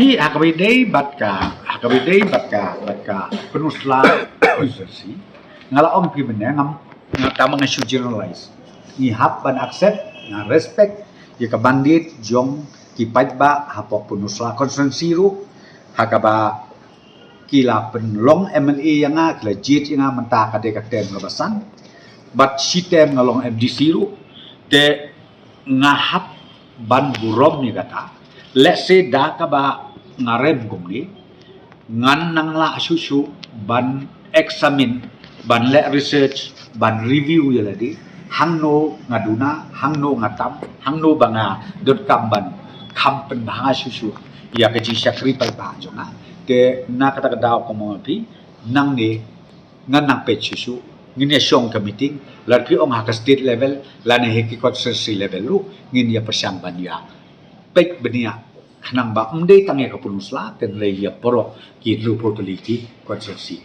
Tapi hakabidai batka Pynursla constituency ngalaong pimene ngam ngashu generalize ni hap ban accept na respect ye ka bandit jong ki pajba hapok Pynursla constituency ru hakaba kila penlong MLA yang legit yang mentah kade katem ngabasan but sitem ngalong MDC ru te ngahap ban burom ni kata let's say da ka ba ngarem gumni ngan nang la susu ban examine ban le research ban review ya ladi hangno ngaduna hangno ngatam hangno banga dot kam ban kam pen banga susu ya ke ji sakri pal ba jonga ke na kata daw ko mo pi nang ni ngan nang pe susu ngin ya shong ka meeting lar pi ong ha ka state level la ne he ki constituency level lu ngin ya pasyang ban ya pek bniah kanang ba umde tangya ka Pynursla ten le ya poro ki lu portality constituency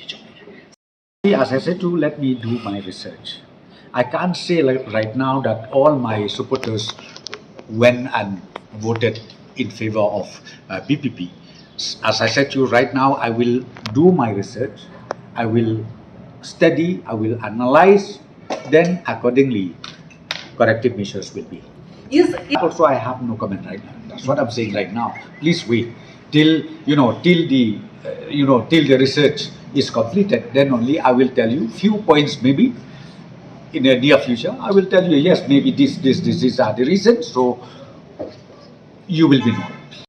as I said to let me do my research. I can't say like right now that all my supporters went and voted in favor of VPP. As I said to you right now, I will do my research, I will study, I will analyze, then accordingly corrective measures will be. Also, I have no comment right now. That's what I'm saying right now. Please wait till till the research is completed. Then only I will tell you few points. Maybe in the near future, I will tell you yes, maybe these are the reasons. So you will be known.